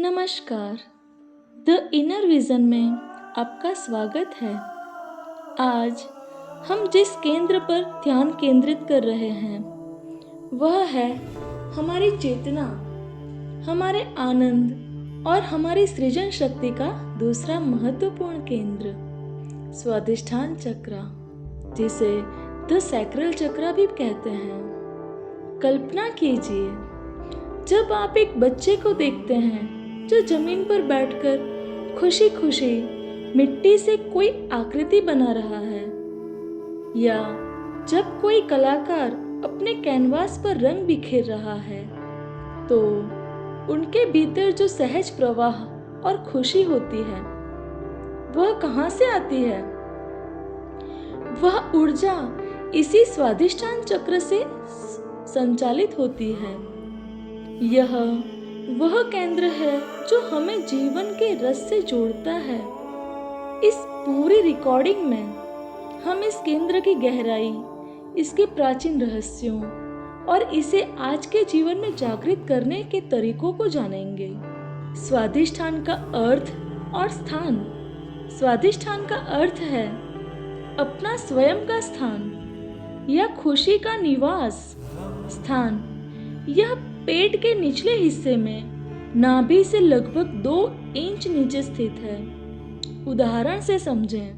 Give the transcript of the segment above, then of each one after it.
नमस्कार। The inner vision में आपका स्वागत है। आज हम जिस केंद्र पर ध्यान केंद्रित कर रहे हैं वह है हमारी चेतना, हमारे आनंद और हमारी सृजन शक्ति का दूसरा महत्वपूर्ण केंद्र, स्वादिष्ठान चक्र, जिसे द सैक्रल चक्र भी कहते हैं। कल्पना कीजिए, जब आप एक बच्चे को देखते हैं जो जमीन पर बैठकर खुशी खुशी मिट्टी से कोई आकृति बना रहा है, या जब कोई कलाकार अपने कैनवास पर रंग बिखेर रहा है, तो उनके भीतर जो सहज प्रवाह और खुशी होती है वह कहाँ से आती है? वह ऊर्जा इसी स्वादिष्ठान चक्र से संचालित होती है। यह वह केंद्र है जो हमें जीवन के रस से जोड़ता है। इस पूरी रिकॉर्डिंग में हम इस केंद्र की गहराई, इसके प्राचीन रहस्यों और इसे आज के जीवन में जागृत करने के तरीकों को जानेंगे। स्वादिष्ठान का अर्थ और स्थान। स्वादिष्ठान का अर्थ है अपना स्वयं का स्थान या खुशी का निवास स्थान। यह पेट के निचले हिस्से में नाभि से लगभग 2 इंच नीचे स्थित है। उदाहरण से समझें,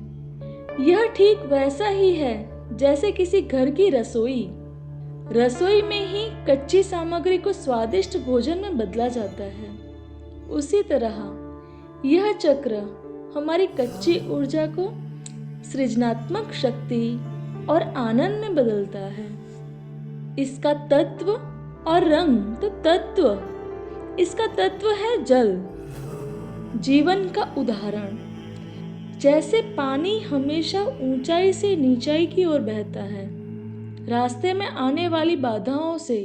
यह ठीक वैसा ही है जैसे किसी घर की रसोई में ही कच्ची सामग्री को स्वादिष्ट भोजन में बदला जाता है। उसी तरह यह चक्र हमारी कच्ची ऊर्जा को सृजनात्मक शक्ति और आनंद में बदलता है। इसका तत्व और रंग, तो तत्व, इसका तत्व है जल, जीवन का उदाहरण। जैसे पानी हमेशा ऊंचाई से नीचाई की ओर बहता है, रास्ते में आने वाली बाधाओं से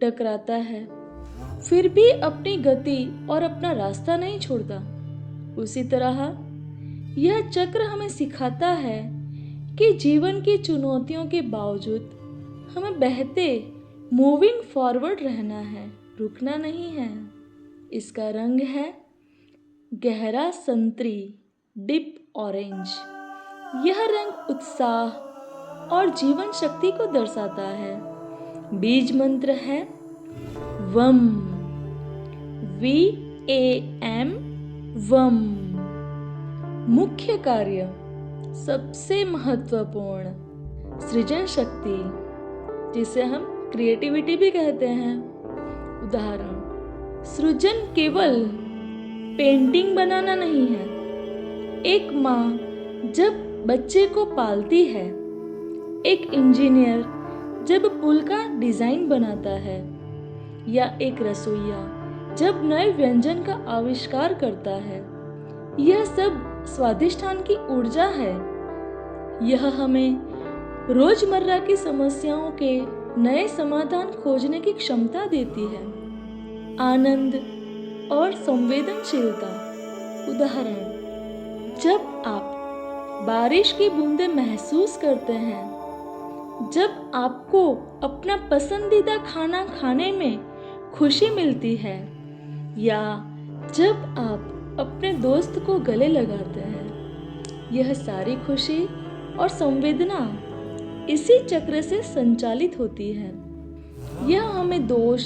टकराता है, फिर भी अपनी गति और अपना रास्ता नहीं छोड़ता, उसी तरह यह चक्र हमें सिखाता है कि जीवन की चुनौतियों के बावजूद हमें बहते मूविंग फॉरवर्ड रहना है, रुकना नहीं है। इसका रंग है गहरा संतरी, डीप ऑरेंज। यह रंग उत्साह और जीवन शक्ति को दर्शाता है। बीज मंत्र है वम, VAM, वम। मुख्य कार्य, सबसे महत्वपूर्ण, सृजन शक्ति, जिसे हम क्रिएटिविटी भी कहते हैं। उदाहरण, सृजन केवल पेंटिंग बनाना नहीं है। एक माँ जब बच्चे को पालती है, एक इंजीनियर जब पुल का डिजाइन बनाता है, या एक रसोइया जब नए व्यंजन का आविष्कार करता है, यह सब स्वादिष्ठान की ऊर्जा है। यह हमें रोजमर्रा की समस्याओं के नए समाधान खोजने की क्षमता देती है। आनंद और संवेदनशीलता। उदाहरण, जब आप बारिश की बूंदें महसूस करते हैं, जब आपको अपना पसंदीदा खाना खाने में खुशी मिलती है, या जब आप अपने दोस्त को गले लगाते हैं, यह सारी खुशी और संवेदना इसी चक्र से संचालित होती है। यह हमें दोष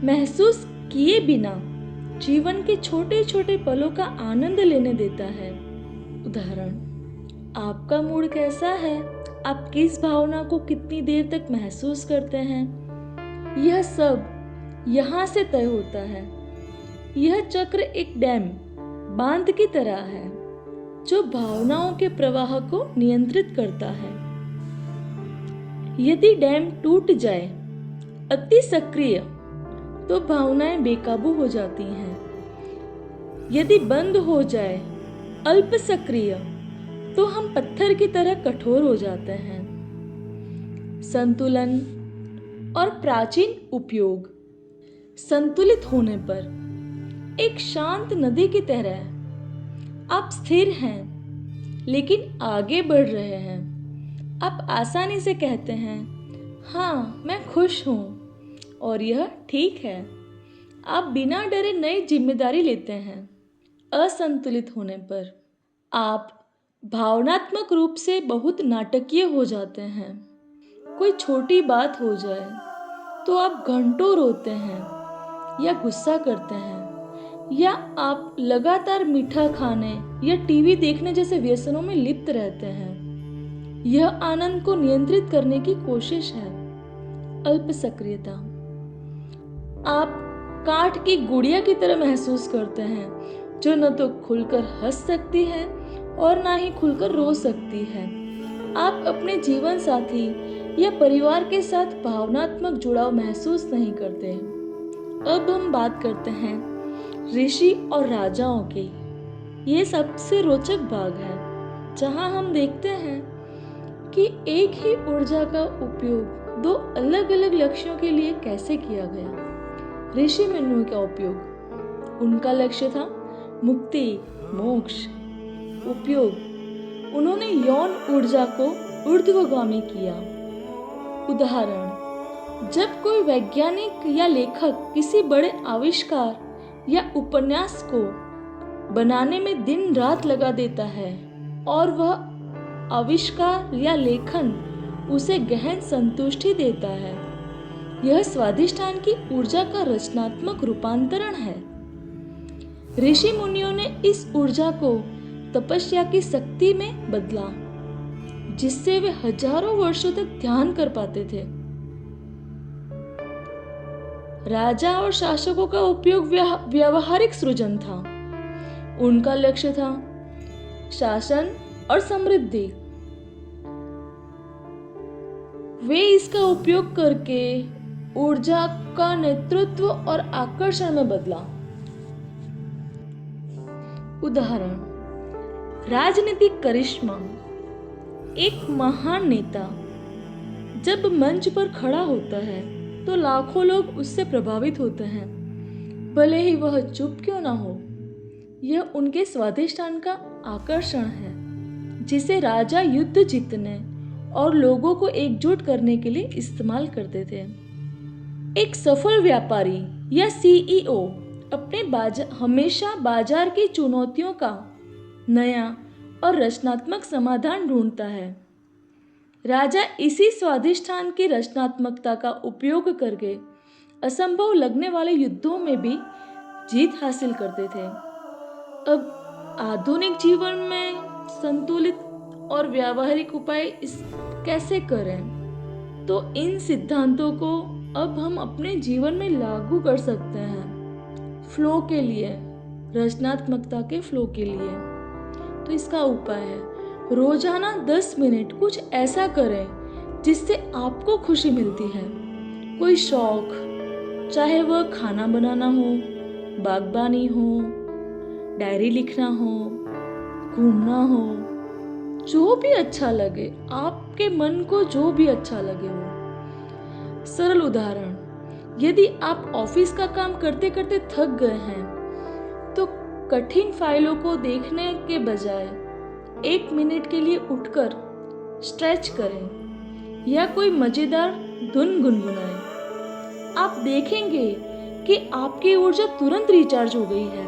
महसूस किए बिना जीवन के छोटे छोटे पलों का आनंद लेने देता है। उदाहरण, आपका मूड कैसा है, आप किस भावना को कितनी देर तक महसूस करते हैं, यह सब यहाँ से तय होता है। यह चक्र एक डैम, बांध की तरह है जो भावनाओं के प्रवाह को नियंत्रित करता है। यदि डैम टूट जाए, अति सक्रिय, तो भावनाएं बेकाबू हो जाती हैं। यदि बंद हो जाए, अल्प सक्रिय, तो हम पत्थर की तरह कठोर हो जाते हैं। संतुलन और प्राचीन उपयोग। संतुलित होने पर एक शांत नदी की तरह आप स्थिर हैं, लेकिन आगे बढ़ रहे हैं। आप आसानी से कहते हैं, हाँ मैं खुश हूँ, और यह ठीक है। आप बिना डरे नई जिम्मेदारी लेते हैं। असंतुलित होने पर आप भावनात्मक रूप से बहुत नाटकीय हो जाते हैं। कोई छोटी बात हो जाए तो आप घंटों रोते हैं या गुस्सा करते हैं, या आप लगातार मीठा खाने या टीवी देखने जैसे व्यसनों में लिप्त रहते हैं। यह आनंद को नियंत्रित करने की कोशिश है। अल्प सक्रियता, आप काठ की गुड़िया की तरह महसूस करते हैं, जो न तो खुलकर हंस सकती है और ना ही खुलकर रो सकती है। आप अपने जीवन साथी या परिवार के साथ भावनात्मक जुड़ाव महसूस नहीं करते। अब हम बात करते हैं ऋषि और राजाओं की। ये सबसे रोचक भाग है, जहां हम देखते हैं कि एक ही ऊर्जा का उपयोग दो अलग अलग लक्ष्यों के लिए कैसे किया गया। ऋषि मुनियों का उपयोग, उनका लक्ष्य था मुक्ति, मोक्ष। उपयोग, उन्होंने यौन ऊर्जा को ऊर्ध्वगामी किया। उदाहरण, जब कोई वैज्ञानिक या लेखक किसी बड़े आविष्कार या उपन्यास को बनाने में दिन रात लगा देता है और वह आविष्कार या लेखन उसे गहन संतुष्टि देता है, यह स्वाधिष्ठान की ऊर्जा का रचनात्मक रूपांतरण है। ऋषि मुनियों ने इस ऊर्जा को तपस्या की शक्ति में बदला, जिससे वे हजारों वर्षों तक ध्यान कर पाते थे। राजा और शासकों का उपयोग व्यावहारिक सृजन था। उनका लक्ष्य था शासन और समृद्धि। वे इसका उपयोग करके ऊर्जा का नेतृत्व और आकर्षण में बदला। उदाहरण, राजनीतिक करिश्मा। एक महान नेता जब मंच पर खड़ा होता है तो लाखों लोग उससे प्रभावित होते हैं, भले ही वह चुप क्यों ना हो। यह उनके स्वाधिष्ठान का आकर्षण है, जिसे राजा युद्ध जीतने और लोगों को एकजुट करने के लिए इस्तेमाल करते थे। एक सफल व्यापारी या सीईओ हमेशा बाजार की चुनौतियों का नया और रचनात्मक समाधान ढूंढता है। राजा इसी स्वाधिष्ठान की रचनात्मकता का उपयोग करके असंभव लगने वाले युद्धों में भी जीत हासिल करते थे। अब आधुनिक जीवन में संतुलित और व्यावहारिक उपाय कैसे करें, तो इन सिद्धांतों को अब हम अपने जीवन में लागू कर सकते हैं। फ्लो के लिए, रचनात्मकता के फ्लो के लिए, तो इसका उपाय है रोजाना 10 मिनट कुछ ऐसा करें जिससे आपको खुशी मिलती है। कोई शौक, चाहे वह खाना बनाना हो, बागबानी हो, डायरी लिखना हो, घूमना हो, जो भी अच्छा लगे, आपके मन को जो भी अच्छा लगे वो। सरल उदाहरण, यदि आप ऑफिस का काम करते करते थक गए हैं तो कठिन फाइलों को देखने के बजाय 1 मिनट के लिए उठकर स्ट्रेच करें या कोई मजेदार धुन गुनगुनाएं। आप देखेंगे कि आपकी ऊर्जा तुरंत रिचार्ज हो गई है।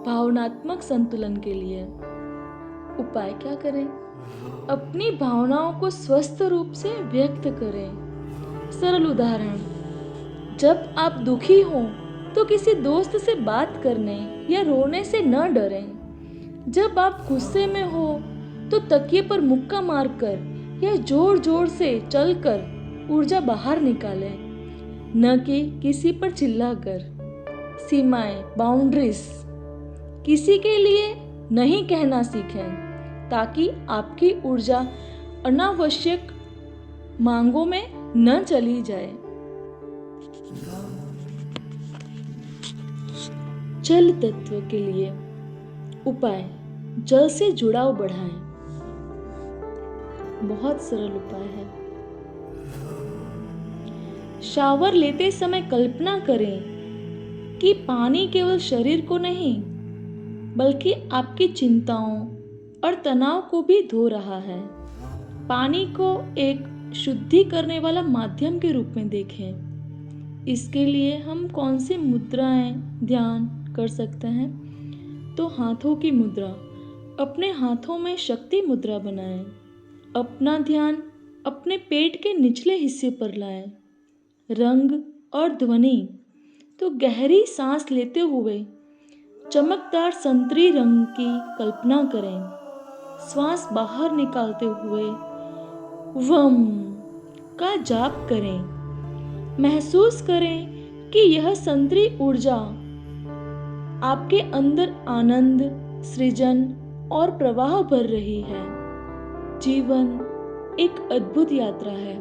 भावनात्मक संतुलन के लिए उपाय क्या करें? अपनी भावनाओं को स्वस्थ रूप से व्यक्त करें। सरल उदाहरण, जब आप दुखी हो तो किसी दोस्त से बात करने या रोने से न डरें। जब आप गुस्से में हो तो तकिए पर मुक्का मारकर या जोर जोर से चलकर ऊर्जा बाहर निकालें, न कि किसी पर चिल्लाकर। सीमाएं, बाउंड्रीज किसी के लिए नहीं कहना सीखें, ताकि आपकी ऊर्जा अनावश्यक मांगों में न चली जाए। जल तत्व के लिए उपाय, जल से जुड़ाव बढ़ाएं। बहुत सरल उपाय है। शावर लेते समय कल्पना करें कि पानी केवल शरीर को नहीं, बल्कि आपकी चिंताओं और तनाव को भी धो रहा है। पानी को एक शुद्धि करने वाला माध्यम के रूप में देखें। इसके लिए हम कौन सी मुद्राएं ध्यान कर सकते हैं? तो हाथों की मुद्रा। अपने हाथों में शक्ति मुद्रा बनाएं। अपना ध्यान अपने पेट के निचले हिस्से पर लाएं। रंग और ध्वनि। तो गहरी सांस लेते हुए चमकदार संतरी रंग की कल्पना करें। श्वास बाहर निकालते हुए वम का जाप करें। महसूस करें कि यह संतरी ऊर्जा आपके अंदर आनंद, सृजन और प्रवाह भर रही है। जीवन एक अद्भुत यात्रा है।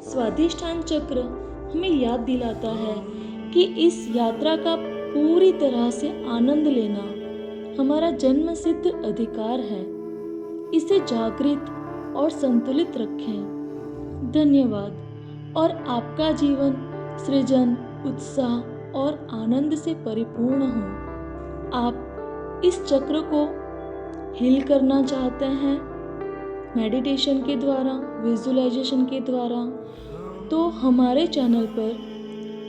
स्वाधिष्ठान चक्र हमें याद दिलाता है कि इस यात्रा का पूरी तरह से आनंद लेना हमारा जन्म सिद्ध अधिकार है। इसे जागृत और संतुलित रखें। धन्यवाद। और आपका जीवन सृजन, उत्साह और आनंद से परिपूर्ण हो। आप इस चक्र को हील करना चाहते हैं मेडिटेशन के द्वारा, विजुअलाइजेशन के द्वारा, तो हमारे चैनल पर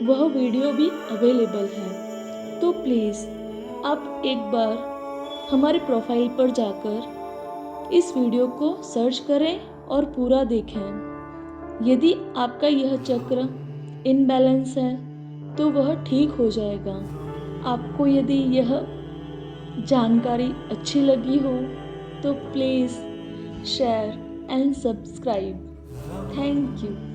वह वीडियो भी अवेलेबल है। तो प्लीज़ आप एक बार हमारे प्रोफाइल पर जाकर इस वीडियो को सर्च करें और पूरा देखें। यदि आपका यह चक्र इनबैलेंस है तो वह ठीक हो जाएगा। आपको यदि यह जानकारी अच्छी लगी हो तो please share and subscribe. Thank you.